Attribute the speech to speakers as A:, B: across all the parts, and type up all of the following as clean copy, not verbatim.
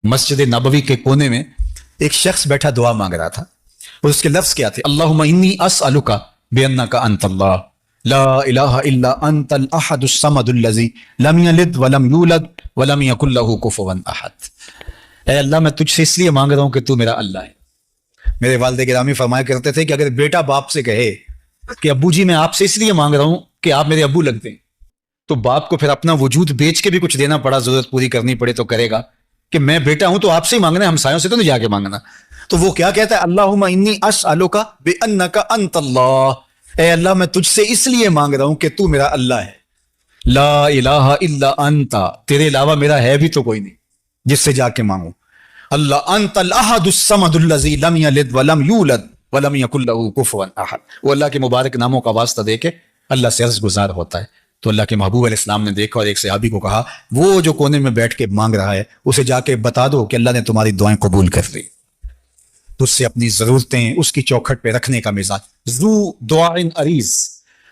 A: مسجد नबवी के कोने में एक शख्स बैठा दुआ मांग रहा था और उसके लफ्ज क्या थे, अल्लाहुम्मा इन्नी अस्अलुका बिअन्नका अंतल्लाह ला इलाहा इल्ला अंतल अहदुस समदुल्लज़ी लम यलिद वलम यूलद वलम यकुल लहू कुफुवन अहद। ऐ अल्लाह, मैं तुझसे इसलिए मांग रहा हूं कि तू मेरा अल्लाह है। मेरे वालिद गिरामी फरमाया करते थे कि अगर बेटा बाप से कहे कि अब्बू जी मैं आपसे इसलिए मांग रहा हूं कि आप मेरे अब्बू लगते हैं, तो बाप को फिर अपना वजूद बेच के भी कुछ देना पड़ा, जरूरत पूरी करनी पड़े तो करेगा कि मैं बेटा हूं तो आपसे ही मांगना है, हमसायों से तो नहीं जाके मांगना। तो वो क्या कहता है, अल्लाहुम्मा इन्नी अस्अलुका बिअन्नका अंतल्लाह, ऐ अल्लाह मैं तुझसे इसलिए मांग रहा हूं कि तू मेरा अल्लाह है। ला इलाहा इल्ला अंता, तेरे अलावा मेरा है भी तो कोई नहीं जिससे जाके मांगू। अल्लाह अंतल अहदुस समदुल्लज़ी लम यलिद वलम यूलद वलम यकुल लहू कुफुवन अहद। वो अल्लाह के मुबारक नामों का वास्ता देके अल्लाह से अर्ज गुजार होता है। तो अल्लाह के महबूब अलैहिस्सलाम ने देखा और एक सहाबी को कहा, वो जो कोने में बैठ के मांग रहा है उसे जाके बता दो कि अल्लाह ने तुम्हारी दुआएं कबूल कर ली। तो उससे अपनी जरूरतें उसकी चौखट पे रखने का मिजाज, ज़ू दुआइन अरीज।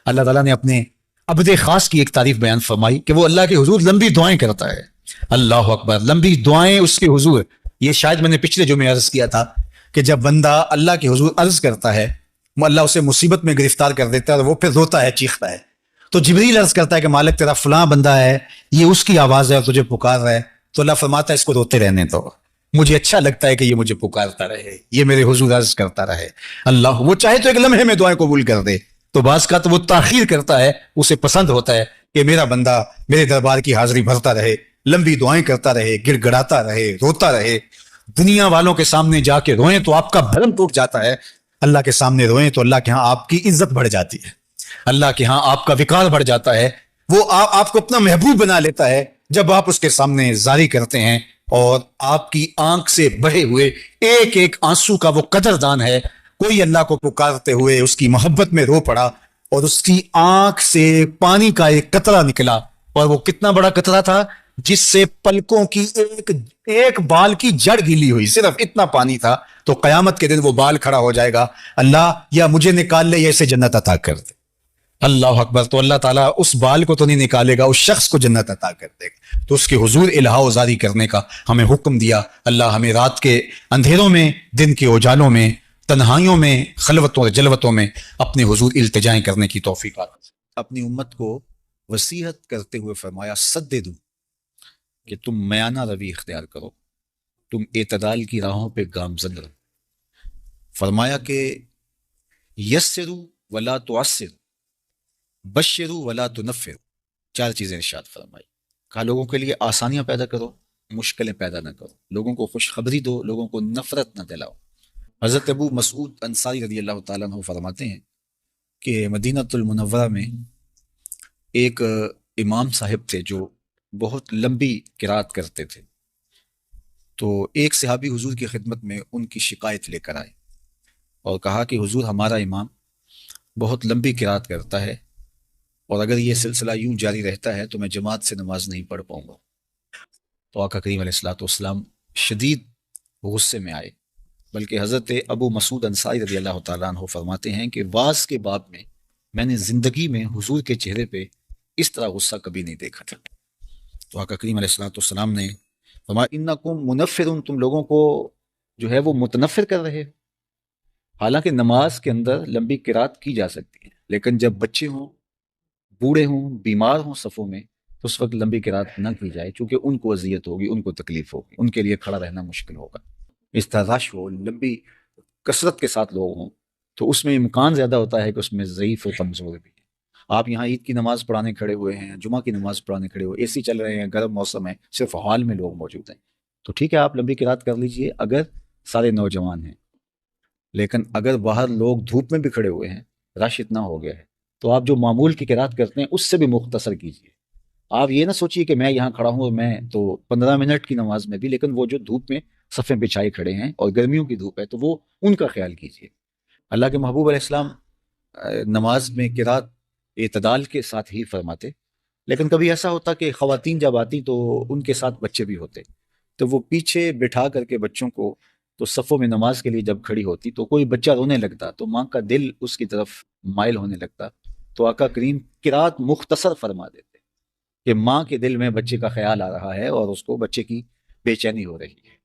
A: अल्लाह ताला ने अपने अब्द खास की एक तारीफ बयान फरमाई कि वो अल्लाह के हुजूर लंबी दुआएं करता है। अल्लाह अकबर, लंबी दुआएं उसके हुजूर। ये शायद मैंने पिछले जुमे अर्ज किया था कि जब बंदा अल्लाह के हुजूर अर्ज करता है, अल्लाह उसे मुसीबत में गिरफ्तार कर देता है और वो फिर रोता है, चीखता है। तो जिब्रील अर्ज करता है कि मालिक तेरा फलां बंदा है, ये उसकी आवाज है और तुझे पुकार रहा है। तो अल्लाह फरमाता है इसको रोते रहने दो, मुझे अच्छा लगता है कि ये मुझे पुकारता रहे, ये मेरे हुजूर अर्ज करता रहे। अल्लाह वो चाहे तो एक लम्हे में दुआएं कबूल कर दे, तो बास का तो वो ताखीर करता है, उसे पसंद होता है कि मेरा बंदा मेरे दरबार की हाजिरी भरता रहे, लंबी दुआएं करता रहे, गिड़गड़ाता रहे, रोता रहे। दुनिया वालों के सामने जाके रोएं तो आपका भरम टूट जाता है, अल्लाह के सामने रोएं तो अल्लाह के यहाँ आपकी इज्जत बढ़ जाती है, अल्लाह के यहाँ आपका विकार बढ़ जाता है। वो आपको अपना महबूब बना लेता है जब आप उसके सामने जारी करते हैं और आपकी आंख से बहे हुए एक एक आंसू का वो कदरदान है। कोई अल्लाह को पुकारते हुए उसकी मोहब्बत में रो पड़ा और उसकी आंख से पानी का एक कतरा निकला, और वो कितना बड़ा कतरा था, जिससे पलकों की एक बाल की जड़ गीली हुई, सिर्फ इतना पानी था। तो कयामत के दिन वो बाल खड़ा हो जाएगा, अल्लाह या मुझे निकाल ले या इसे जन्नत अता कर दे। अल्लाह अकबर। तो अल्लाह ताला उस बाल को तो नहीं निकालेगा, उस शख्स को जन्नत अता कर देगा। तो उसके हुजूर इल्हा जारी करने का हमें हुक्म दिया। अल्लाह हमें रात के अंधेरों में, दिन के उजालों में, तन्हाइयों में, खलवतों और जलवतों में अपने हुजूर इल्तिजाएं करने की तौफीक अता फरमाए। अपनी उम्मत को वसीयत करते हुए फरमाया, सद्दिदू, कि तुम मयाना रवि इख्तियार करो, तुम एतदाल की राहों पे गामजन रहो। फरमाया कि यस्सिरू वला तुअस्सिरू, बश्शिरू वला तुनफ्फिरू। चार चीजें इरशाद फरमाई। कहा लोगों के लिए आसानियां पैदा करो, मुश्किलें पैदा ना करो, लोगों को खुशखबरी दो, लोगों को नफरत न दिलाओ। हजरत अबू मसूद अंसारी रज़ी अल्लाह तआला अन्हु फरमाते हैं कि मदीनतुल मुनव्वरा में एक इमाम साहिब थे जो बहुत लंबी किरात करते थे। तो एक सहाबी हुजूर की खिदमत में उनकी शिकायत लेकर आए और कहा कि हुजूर हमारा इमाम बहुत लंबी किरात करता है और अगर ये सिलसिला यूं जारी रहता है तो मैं जमात से नमाज नहीं पढ़ पाऊंगा। तो आका करीम अलैहिस्सलाम शदीद गुस्से में आए। बल्कि हज़रत अबू मसूद अंसारी रज़ी अल्लाह तआला अन्हु फरमाते हैं कि वाज़ के बाब में मैंने ज़िंदगी में हुजूर के चेहरे पे इस तरह गुस्सा कभी नहीं देखा था। तो आका करीम अलैहिस्सलाम ने फरमाया, इन्नकुम मुनफ़्फ़िरुन, तुम लोगों को जो है वो मुतनफ़िर कर रहे हो। हालांकि नमाज के अंदर लंबी किरात की जा सकती है, लेकिन जब बच्चे हों, बूढ़े हों, बीमार हों सफ़ों में, तो उस वक्त लंबी किरात ना की जाए, चूँकि उनको अजियत होगी, उनको तकलीफ होगी, उनके लिए खड़ा रहना मुश्किल होगा। इस तरह रश हो, लंबी कसरत के साथ लोग हों, तो उसमें इम्कान ज़्यादा होता है कि उसमें ज़ईफ़ और कमज़ोर भी है। आप यहाँ ईद की नमाज़ पढ़ाने खड़े हुए हैं, जुमा की नमाज़ पढ़ाने खड़े हुए, एसी चल रहे हैं, गर्म मौसम है, सिर्फ हॉल में लोग मौजूद हैं, तो ठीक है आप लंबी किरात कर लीजिए अगर सारे नौजवान हैं। लेकिन अगर बाहर लोग धूप में भी खड़े हुए हैं, रश इतना हो गया है, तो आप जो मामूल की किरात करते हैं उससे भी मुख्तसर कीजिए। आप ये ना सोचिए कि मैं यहाँ खड़ा हूँ और मैं तो 15 मिनट की नमाज में भी, लेकिन वो जो धूप में सफ़ें बिछाए खड़े हैं और गर्मियों की धूप है, तो वो उनका ख्याल कीजिए। अल्लाह के महबूब अलैहिस्सलाम नमाज में किरात एतदाल के साथ ही फरमाते, लेकिन कभी ऐसा होता कि ख़वातीन जब आती तो उनके साथ बच्चे भी होते, तो वो पीछे बिठा करके बच्चों को, तो सफ़ों में नमाज के लिए जब खड़ी होती तो कोई बच्चा रोने लगता तो माँ का दिल उसकी तरफ माइल होने लगता, तो आका करीम किरात मुख्तसर फरमा देते कि माँ के दिल में बच्चे का ख्याल आ रहा है और उसको बच्चे की बेचैनी हो रही है।